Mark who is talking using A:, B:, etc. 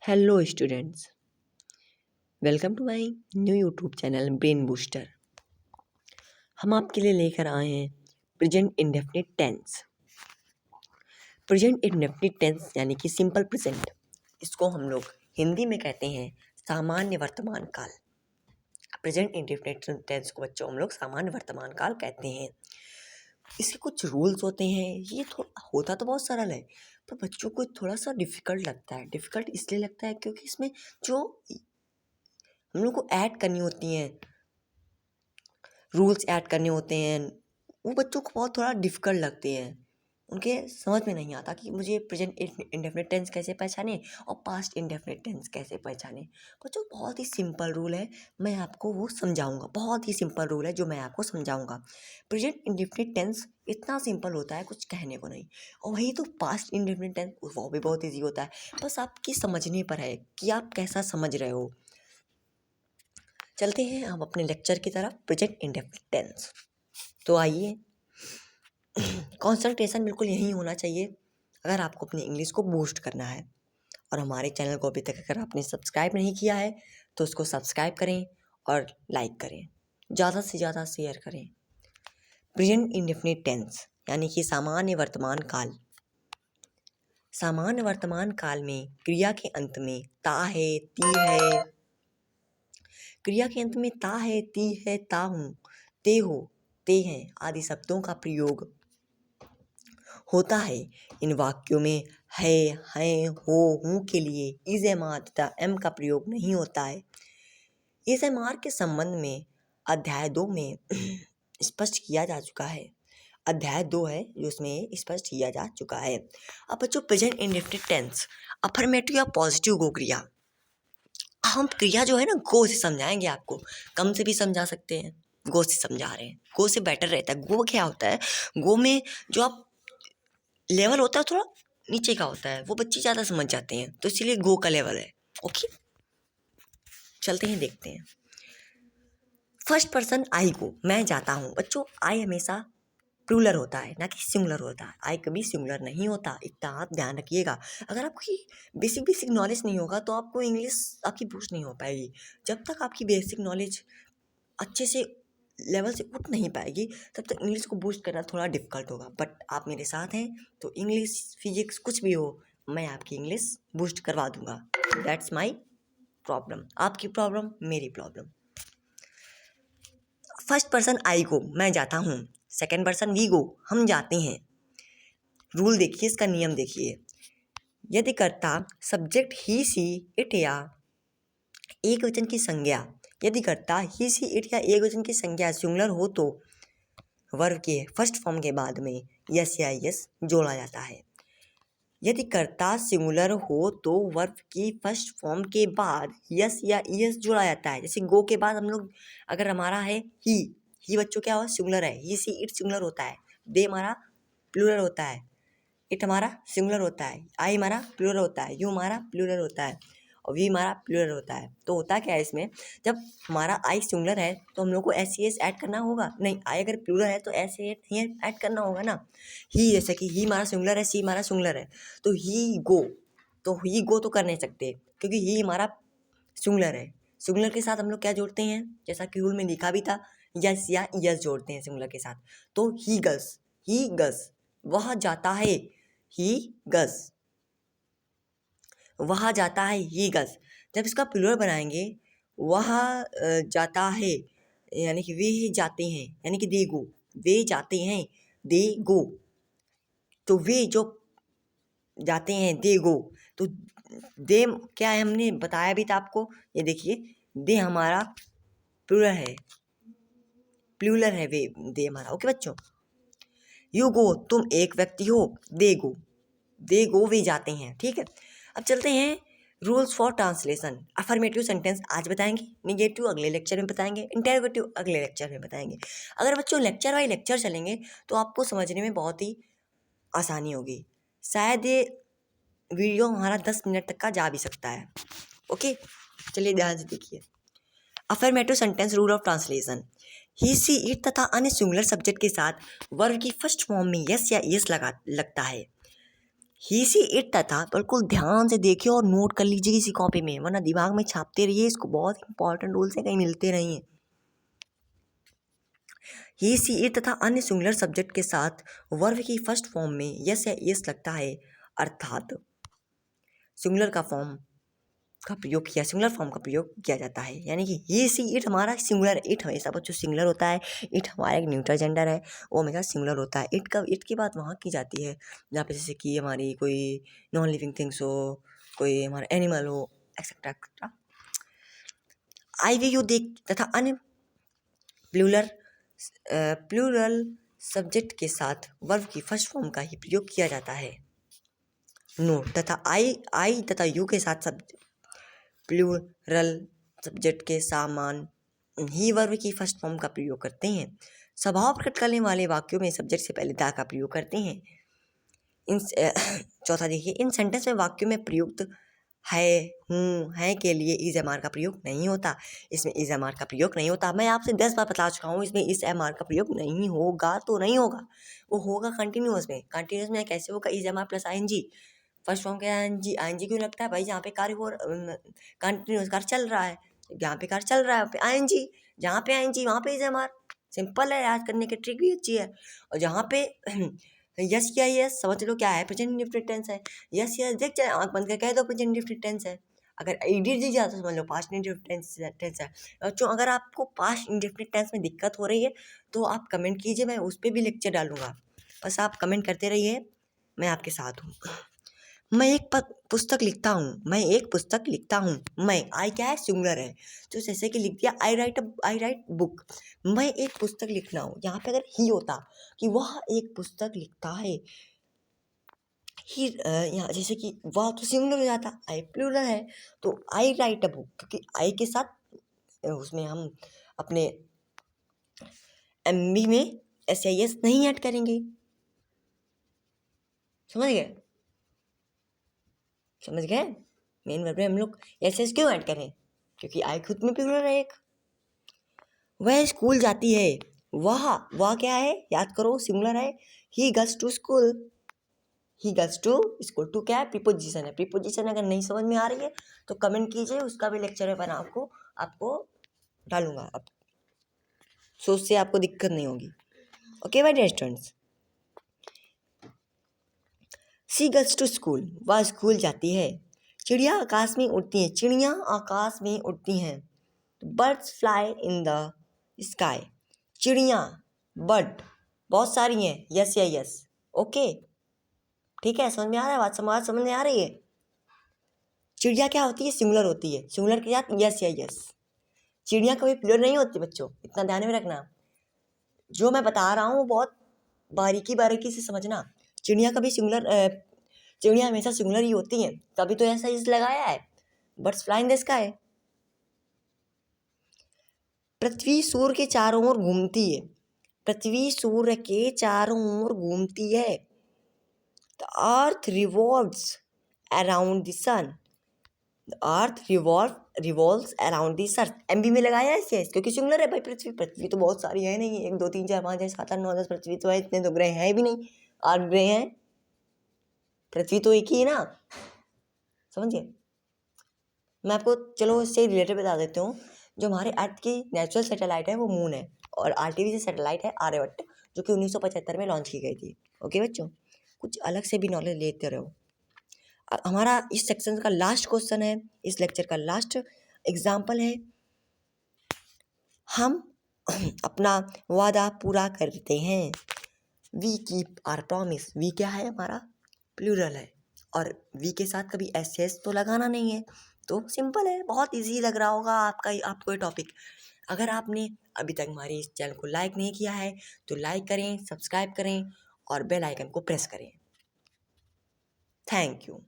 A: Hello students, welcome to my new YouTube channel brain booster. हम आपके लिए लेकर आए हैं present indefinite tense. Present indefinite tense यानी कि सिंपल प्रेजेंट, इसको हम लोग हिंदी में कहते हैं सामान्य वर्तमान काल। प्रेजेंट इंडेफिनिट टेंस को बच्चों हम लोग सामान्य वर्तमान काल कहते हैं। इसके कुछ रूल्स होते हैं। ये थोड़ा होता तो बहुत सरल है, पर बच्चों को थोड़ा सा डिफ़िकल्ट लगता है। डिफ़िकल्ट इसलिए लगता है क्योंकि इसमें जो हम लोग को ऐड करनी होती हैं, रूल्स ऐड करने होते हैं, वो बच्चों को बहुत थोड़ा डिफ़िकल्ट लगते हैं। उनके समझ में नहीं आता कि मुझे प्रेजेंट इंडेफिनिट टेंस कैसे पहचाने और पास्ट इंडेफिनिट टेंस कैसे पहचाने। बच्चों बहुत ही सिंपल रूल है, मैं आपको वो समझाऊंगा। बहुत ही सिंपल रूल है जो मैं आपको समझाऊंगा। प्रेजेंट इंडेफिनिट टेंस इतना सिंपल होता है, कुछ कहने को नहीं। और वही तो पास्ट इंडेफिनिट टेंस, वो भी बहुत ईजी होता है। बस आपकी समझने पर है कि आप कैसा समझ रहे हो। चलते हैं हम अपने लेक्चर की तरफ, प्रेजेंट इंडेफिनिट टेंस। तो आइए, कंसंट्रेशन बिल्कुल यही होना चाहिए अगर आपको अपनी इंग्लिश को बूस्ट करना है। और हमारे चैनल को अभी तक अगर आपने सब्सक्राइब नहीं किया है तो उसको सब्सक्राइब करें और लाइक करें, ज़्यादा से ज़्यादा शेयर करें। प्रेजेंट इंडेफिनिट टेंस यानी कि सामान्य वर्तमान काल। सामान्य वर्तमान काल में क्रिया के अंत में ता है, ती है, क्रिया के अंत में ता है, ती है, ता हूँ, ते हो, ते हैं आदि शब्दों का प्रयोग होता है। इन वाक्यों में है, हैं, हो, हूँ के लिए इज एम आर तथा एम का प्रयोग नहीं होता है। इज एम आर के संबंध में अध्याय 2 में स्पष्ट किया जा चुका है। अध्याय 2 है जो उसमें स्पष्ट किया जा चुका है। अब बच्चों, प्रेजेंट इंडेफिनिट टेंस अफर्मेटिव या पॉजिटिव गो क्रिया। हम क्रिया जो है ना, गो से समझाएंगे आपको। कम से भी समझा सकते हैं, गो से समझा रहे हैं। गो से बेटर रहता है। गो क्या होता है, गो में जो आप लेवल होता है थोड़ा नीचे का होता है, वो बच्चे ज़्यादा समझ जाते हैं, तो इसीलिए गो का लेवल है। ओके, चलते हैं, देखते हैं। फर्स्ट पर्सन आई गो, मैं जाता हूँ। बच्चों, आई हमेशा प्लूरल होता है, ना कि सिंगुलर होता है। आई कभी सिंगुलर नहीं होता, इतना आप ध्यान रखिएगा। अगर आपकी बेसिक नॉलेज नहीं होगा तो आपको इंग्लिश आपकी बूस्ट नहीं हो पाएगी। जब तक आपकी बेसिक नॉलेज अच्छे से लेवल से उठ नहीं पाएगी तब तक इंग्लिश को बूस्ट करना थोड़ा डिफिकल्ट होगा। बट आप मेरे साथ हैं तो इंग्लिश, फिजिक्स, कुछ भी हो, मैं आपकी इंग्लिश बूस्ट करवा दूंगा। दैट्स माई प्रॉब्लम, आपकी प्रॉब्लम मेरी प्रॉब्लम। फर्स्ट पर्सन आई गो, मैं जाता हूँ। सेकेंड पर्सन वी गो, हम जाते हैं। रूल देखिए, इसका नियम देखिए। यदि कर्ता सब्जेक्ट ही, सी, इट या एक वचन की संज्ञा, यदि कर्ता ही, सी, इट या एक वचन की संज्ञा सिंगुलर हो तो वर्ब के फर्स्ट फॉर्म के बाद में यस या यस जोड़ा जाता है। यदि कर्ता सिंगुलर हो तो वर्ब की फर्स्ट फॉर्म के बाद यस या यस जोड़ा जाता है। जैसे गो के बाद हम लोग, अगर हमारा है ही बच्चों क्या हो, सिंगुलर है। ही, सी, इट सिंगुलर होता है। दे हमारा प्लूरल होता है। इट हमारा सिंगुलर होता है। आई हमारा प्लूरल होता है। यू हमारा प्लूरल होता है। और वी हमारा प्लूरल होता है। तो होता क्या है इसमें, जब हमारा आई सिंगुलर है तो हम लोग को एस सी एस ऐड करना होगा। नहीं, आई अगर प्लूरल है तो एस सी एस नहीं ऐड करना होगा ना। ही, जैसे कि ही हमारा सिंगुलर है, सी हमारा सिंगुलर है, तो ही गो तो कर नहीं सकते क्योंकि ही हमारा सिंगुलर है। सिंगुलर के साथ हम लोग क्या जोड़ते हैं, जैसा कि रूल में लिखा भी था, यस या यस जोड़ते हैं सिंगुलर के साथ। तो ही गस, वह जाता है, ही गस, वह जाता है, ही गस। जब इसका प्लूरल बनाएंगे, वह जाता है यानी कि वे जाते हैं, यानी कि दे गो, वे जाते हैं, दे गो। तो वे जो जाते हैं, दे गो, तो दे क्या है, हमने बताया भी था आपको। ये देखिए, दे हमारा प्लूरल है वे, दे हमारा। ओके बच्चों, यू गो, तुम एक व्यक्ति हो। दे गो वे जाते हैं। ठीक है, अब चलते हैं rules for translation. Affirmative sentence आज बताएंगे, निगेटिव अगले लेक्चर में बताएंगे, इंटरोगेटिव अगले लेक्चर में बताएंगे। अगर बच्चों लेक्चर बाई लेक्चर चलेंगे तो आपको समझने में बहुत ही आसानी होगी। शायद ये वीडियो हमारा 10 मिनट तक का जा भी सकता है। ओके, चलिए ध्यान से देखिए। Affirmative sentence rule of translation. He, she, it तथा अन्य सिंगुलर सब्जेक्ट के साथ वर्ब की फर्स्ट फॉर्म में यस या यस लगता है। ही सी इट था, बिल्कुल ध्यान से देखिए और नोट कर लीजिए किसी कॉपी में, वरना दिमाग में छापते रहिए इसको, बहुत इंपॉर्टेंट रूल्स है, कहीं मिलते नहीं है। ही सी इट तथा अन्य सिंगुलर सब्जेक्ट के साथ वर्ब की फर्स्ट फॉर्म में यस या एस लगता है, अर्थात सिंगुलर का फॉर्म का प्रयोग किया, सिंगुलर फॉर्म का प्रयोग किया जाता है। यानी कि ही सी इट हमारा सिंगुलर, इट हमेशा बच्चों सिंगुलर होता है, इट हमारा एक न्यूट्रल जेंडर है, वो हमेशा सिंगुलर होता है। इट की बात वहाँ की जाती है जहाँ पे जैसे कि हमारी कोई नॉन लिविंग थिंग्स हो, कोई हमारा एनिमल हो, etcetera etcetera. I we you देख तथा अन्य प्लूरल सब्जेक्ट के साथ वर्ब की फर्स्ट फॉर्म का ही प्रयोग किया जाता है। नो तथा आई तथा यू के साथ प्लूरल सब्जेक्ट के सामान ही वर्ब की फर्स्ट फॉर्म का प्रयोग करते हैं। स्वभाव प्रकट करने वाले वाक्यों में सब्जेक्ट से पहले दा का प्रयोग करते हैं। चौथा देखिए, इन सेंटेंस में वाक्यों में प्रयुक्त है, हूँ, है के लिए इज एम आर का प्रयोग नहीं होता। इसमें इज एम आर का प्रयोग नहीं होता। मैं आपसे 10 बार बता चुका हूँ, इसमें इज एम आर का प्रयोग नहीं होगा तो नहीं होगा, वो होगा कंटिन्यूअस में। कंटिन्यूअस में कैसे होगा? Is am are plus I N G, first form क्या है? आई एन जी क्यों लगता है भाई? जहाँ पे कार्य हो कंटिन्यूअस कार्य चल रहा है, जहाँ पे कार्य चल रहा है आई एन जी, जहाँ पे आई एन जी वहाँ पे इज एम आर। सिंपल है, याद करने की ट्रिक भी अच्छी है। और जहाँ पे यस या यस समझ लो क्या है, प्रेजेंट इंडेफिनिट टेंस है। यस यस देख चाहे आंख बंद कर कह दो प्रेजेंट इंडेफिनिट टेंस है। अगर ईडी दी जाए तो समझ लो पास्ट इंडेफिनिट टेंस है। बच्चों अगर आपको पास्ट इंडेफिनिट टेंस में दिक्कत हो रही है तो आप कमेंट कीजिए, मैं उस पर भी लेक्चर डालूंगा। बस आप कमेंट करते रहिए, मैं आपके साथ हूँ। मैं एक पुस्तक लिखता हूँ, मैं एक पुस्तक लिखता हूँ। मैं आई क्या है? सिंगुलर है, तो जैसे कि लिख दिया आई राइट बुक। मैं एक पुस्तक लिखना हूँ, यहाँ पे अगर ही होता कि वह एक पुस्तक लिखता है, ही यहाँ जैसे कि वह तो सिंगुलर हो जाता, आई प्लूरल है, तो आई राइट अ बुक, क्योंकि आई के साथ उसमें हम अपने एम बी में एस आई एस नहीं ऐड करेंगे। समझ गए? समझ गए? मेन वर्ब में हम लोग एस एस क्यों ऐड करें? क्योंकि आई खुद में प्लूरल है एक। वह स्कूल जाती है, वह क्या है? याद करो, सिंगुलर है। He goes to school, he goes to school. To क्या है? प्रीपोजिशन है। प्रीपोजिशन अगर नहीं समझ में आ रही है तो कमेंट कीजिए, उसका भी लेक्चर है बना आपको डालूंगा। अब सोच से आपको दिक्कत नहीं होगी। Okay bye dear students. She goes to school, वह स्कूल जाती है। चिड़िया आकाश में उड़ती हैं, चिड़ियाँ आकाश में उड़ती हैं। Birds fly in the sky, चिड़ियाँ बर्ड बहुत सारी हैं। यस या यस? ओके, ठीक है, समझ में आ रहा है? बात समझ में आ रही है? चिड़िया क्या होती है? सिंगुलर होती है, सिंगुलर के साथ यस या यस। चिड़िया कभी प्लूरल नहीं होती बच्चों, इतना ध्यान में रखना। जो मैं बता रहा हूँ बहुत बारीकी से समझना। चिड़िया कभी सिंगुलर चिड़िया हमेशा सिंगुलर ही होती हैं, तभी तो ऐसा इस लगाया है, birds fly in the sky. पृथ्वी सूर्य के चारों ओर घूमती है, पृथ्वी सूर्य के चारों ओर घूमती है। The earth revolves around the sun, the earth revolves around the sun. MB में लगाया है ऐसे क्योंकि सिंगुलर है भाई। पृथ्वी तो बहुत सारी है नहीं, 1 2 3 4 5 6 7 8 9 10 पृथ्वी तो है, इतने तो ग्रह हैं भी नहीं, 8 ग्रह हैं, पृथ्वी तो एक ही है ना। समझिए? मैं आपको चलो इससे रिलेटेड बता देता हूँ। जो हमारे अर्थ की नेचुरल सैटेलाइट है वो मून है, और आर्टिफिशियल सैटेलाइट है आर्यभट्ट, जो कि 1975 में लॉन्च की गई थी। ओके बच्चों, कुछ अलग से भी नॉलेज लेते रहो। हमारा इस सेक्शन का लास्ट क्वेश्चन है, इस लेक्चर का लास्ट एग्जाम्पल है। हम अपना वादा पूरा करते हैं, we keep our promise. We क्या है? हमारा प्लूरल है, और वी के साथ कभी एस एस तो लगाना नहीं है। तो सिंपल है, बहुत इजी लग रहा होगा आपको ये टॉपिक। अगर आपने अभी तक हमारे इस चैनल को लाइक नहीं किया है तो लाइक करें, सब्सक्राइब करें और बेल आइकन को प्रेस करें। Thank you.